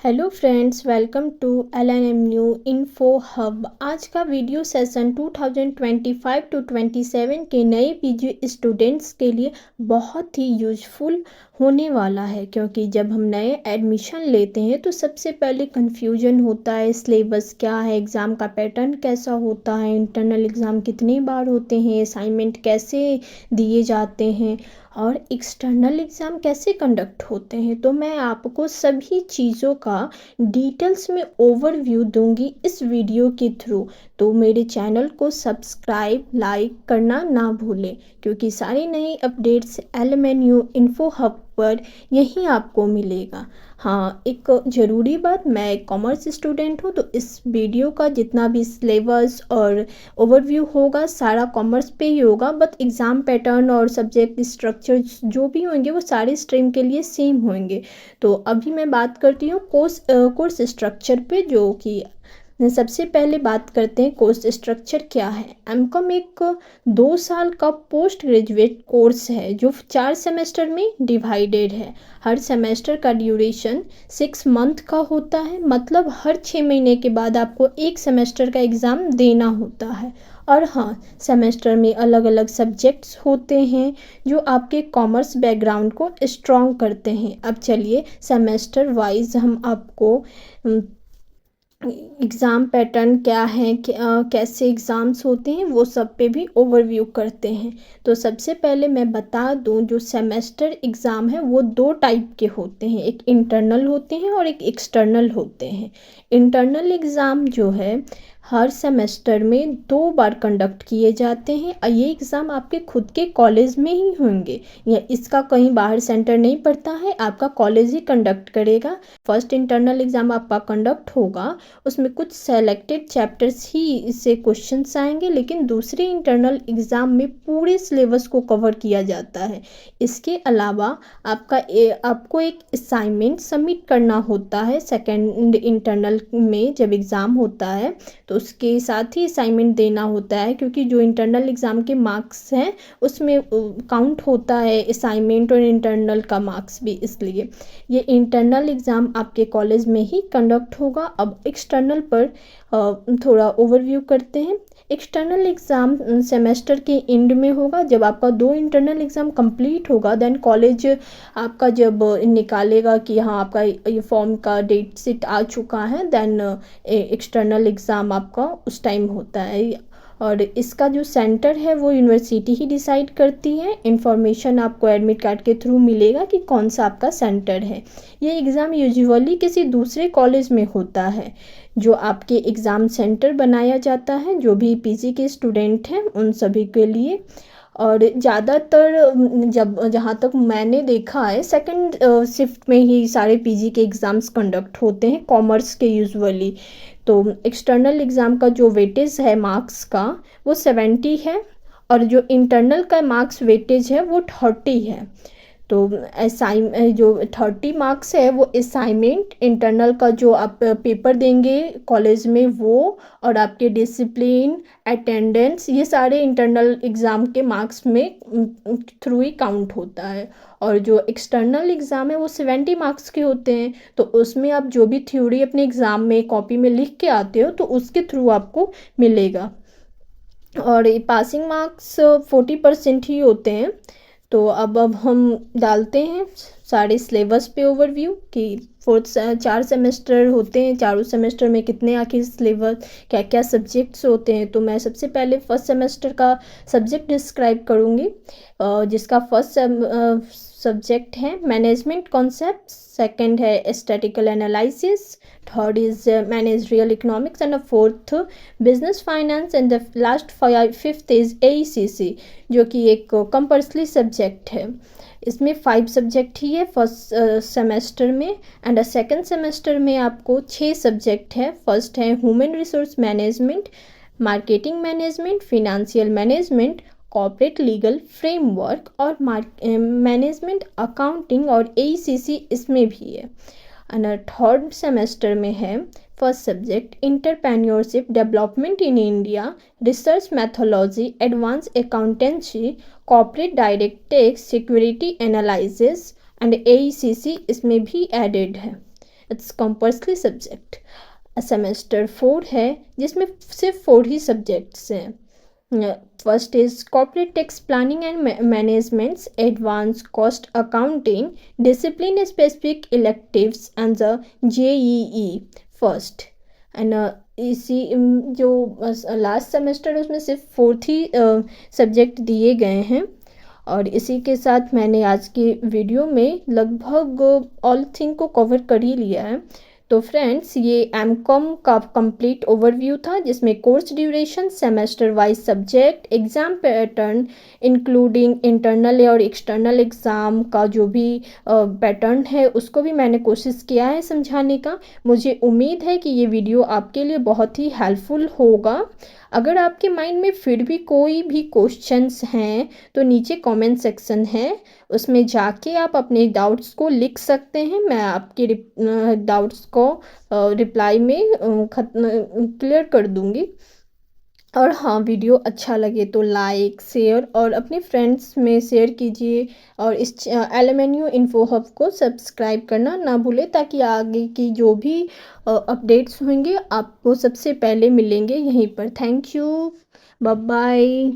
Hello friends, welcome to LNM new info hub. आज का video session 2025 to 27 के नए पीजी स्टूडेंट्स के लिए बहुत ही यूजफुल होने वाला है, क्योंकि जब हम नए एडमिशन लेते हैं तो सबसे पहले कन्फ्यूजन होता है सिलेबस क्या है, एग्ज़ाम का पैटर्न कैसा होता है, इंटरनल एग्ज़ाम कितनी बार होते हैं, असाइनमेंट कैसे दिए जाते हैं और एक्सटर्नल एग्ज़ाम कैसे कंडक्ट होते हैं। तो मैं आपको सभी चीज़ों का डिटेल्स में ओवरव्यू दूंगी इस वीडियो के थ्रू। तो मेरे चैनल को सब्सक्राइब लाइक करना ना भूलें, क्योंकि सारी नई अपडेट्स LMNU इन्फो हब पर यहीं आपको मिलेगा। हाँ, एक ज़रूरी बात, मैं एक कॉमर्स स्टूडेंट हूँ, तो इस वीडियो का जितना भी सिलेबस और ओवरव्यू होगा सारा कॉमर्स पे ही होगा, बट एग्ज़ाम पैटर्न और सब्जेक्ट स्ट्रक्चर जो भी होंगे वो सारे स्ट्रीम के लिए सेम होंगे। तो अभी मैं बात करती हूँ कोर्स स्ट्रक्चर पे, जो कि सबसे पहले बात करते हैं कोर्स स्ट्रक्चर क्या है। एमकॉम एक 2 साल का पोस्ट ग्रेजुएट कोर्स है जो 4 सेमेस्टर में डिवाइडेड है। हर सेमेस्टर का ड्यूरेशन 6 मंथ का होता है, मतलब हर 6 महीने के बाद आपको एक सेमेस्टर का एग्ज़ाम देना होता है। और हाँ, सेमेस्टर में अलग अलग सब्जेक्ट्स होते हैं जो आपके कॉमर्स बैकग्राउंड को स्ट्रॉन्ग करते हैं। अब चलिए सेमेस्टर वाइज हम आपको एग्ज़ाम पैटर्न क्या है, कैसे एग्ज़ाम्स होते हैं, वो सब पे भी ओवरव्यू करते हैं। तो सबसे पहले मैं बता दूं, जो सेमेस्टर एग्ज़ाम है वो 2 टाइप के होते हैं, एक इंटरनल होते हैं और एक एक्सटर्नल होते हैं। इंटरनल एग्ज़ाम जो है हर सेमेस्टर में 2 बार कंडक्ट किए जाते हैं और ये एग्ज़ाम आपके खुद के कॉलेज में ही होंगे, या इसका कहीं बाहर सेंटर नहीं पड़ता है, आपका कॉलेज ही कंडक्ट करेगा। फर्स्ट इंटरनल एग्ज़ाम आपका कंडक्ट होगा, उसमें कुछ सेलेक्टेड चैप्टर्स ही से क्वेश्चंस आएंगे, लेकिन दूसरे इंटरनल एग्ज़ाम में पूरे सिलेबस को कवर किया जाता है। इसके अलावा आपको एक असाइनमेंट सबमिट करना होता है सेकेंड इंटरनल में। जब एग्ज़ाम होता है तो उसके साथ ही असाइनमेंट देना होता है, क्योंकि जो इंटरनल एग्ज़ाम के मार्क्स हैं उसमें काउंट होता है असाइनमेंट और इंटरनल का मार्क्स भी, इसलिए ये इंटरनल एग्ज़ाम आपके कॉलेज में ही कंडक्ट होगा। अब एक्सटर्नल पर थोड़ा ओवरव्यू करते हैं। एक्सटर्नल एग्ज़ाम सेमेस्टर के एंड में होगा, जब आपका 2 इंटरनल एग्ज़ाम कंप्लीट होगा, देन कॉलेज आपका जब निकालेगा कि हाँ आपका ये फॉर्म का डेट शीट आ चुका है, देन एक्सटर्नल एग्ज़ाम आपका उस टाइम होता है। और इसका जो सेंटर है वो यूनिवर्सिटी ही डिसाइड करती है। इन्फॉर्मेशन आपको एडमिट कार्ड के थ्रू मिलेगा कि कौन सा आपका सेंटर है। ये एग्ज़ाम यूजुअली किसी दूसरे कॉलेज में होता है, जो आपके एग्ज़ाम सेंटर बनाया जाता है, जो भी पीजी के स्टूडेंट हैं उन सभी के लिए। और ज़्यादातर जहाँ तक मैंने देखा है, सेकंड शिफ्ट में ही सारे पीजी के एग्ज़ाम्स कंडक्ट होते हैं कॉमर्स के यूजुअली। तो एक्सटर्नल एग्ज़ाम का जो वेटेज है मार्क्स का वो 70 है, और जो इंटरनल का मार्क्स वेटेज है वो 30 है। तो जो 30 मार्क्स है वो असाइनमेंट, इंटरनल का जो आप पेपर देंगे कॉलेज में वो, और आपके डिसिप्लिन, अटेंडेंस, ये सारे इंटरनल एग्ज़ाम के मार्क्स में थ्रू ही काउंट होता है। और जो एक्सटर्नल एग्ज़ाम है वो 70 मार्क्स के होते हैं, तो उसमें आप जो भी थ्योरी अपने एग्ज़ाम में कॉपी में लिख के आते हो तो उसके थ्रू आपको मिलेगा। और पासिंग मार्क्स 40% ही होते हैं। तो अब हम डालते हैं सारे सिलेबस पे ओवरव्यू कि 4 सेमेस्टर होते हैं, चारों सेमेस्टर में कितने आखिर सिलेबस, क्या क्या सब्जेक्ट्स होते हैं। तो मैं सबसे पहले फर्स्ट सेमेस्टर का सब्जेक्ट डिस्क्राइब करूँगी, जिसका फर्स्ट सब्जेक्ट है मैनेजमेंट कॉन्सेप्ट, सेकंड है statistical analysis, third is managerial economics, and fourth business finance, and the last fifth is AECC, जो कि एक कंपल्सरी सब्जेक्ट है। इसमें 5 सब्जेक्ट ही है फर्स्ट सेमेस्टर में, एंड सेकंड सेमेस्टर में आपको 6 सब्जेक्ट है। फर्स्ट है human resource management, marketing management, financial management, corporate legal framework और मैनेजमेंट अकाउंटिंग, और AECC इसमें भी है। एंड थर्ड सेमेस्टर में है first subject entrepreneurship development in India, research methodology, advance accountancy, corporate direct tax, security analysis, and AECC इसमें भी added है। It's compulsory subject. सेमेस्टर 4 है जिसमें सिर्फ 4 ही सब्जेक्ट्स हैं। First is corporate tax planning and managements, advance cost accounting, discipline specific electives and the JEE first. And इसी जो last semester है उसमें सिर्फ 4 ही सब्जेक्ट दिए गए हैं। और इसी के साथ मैंने आज की वीडियो में लगभग ऑल थिंग को कवर कर ही लिया है। तो फ्रेंड्स, ये एमकॉम का कंप्लीट ओवरव्यू था जिसमें course duration, semester wise subject, exam pattern including internal और एक्सटर्नल एग्ज़ाम का जो भी पैटर्न है उसको भी मैंने कोशिश किया है समझाने का। मुझे उम्मीद है कि ये वीडियो आपके लिए बहुत ही हेल्पफुल होगा। अगर आपके माइंड में फिर भी कोई भी क्वेश्चंस हैं तो नीचे कमेंट सेक्शन है, उसमें जाके आप अपने डाउट्स को लिख सकते हैं। मैं आपके डाउट्स को रिप्लाई में क्लियर कर दूंगी। और हाँ, वीडियो अच्छा लगे तो लाइक, शेयर और अपने फ्रेंड्स में शेयर कीजिए। और इस LMNU इन्फो हब को सब्सक्राइब करना ना भूलें ताकि आगे की जो भी अपडेट्स होंगे आपको सबसे पहले मिलेंगे यहीं पर। Thank you, bye bye.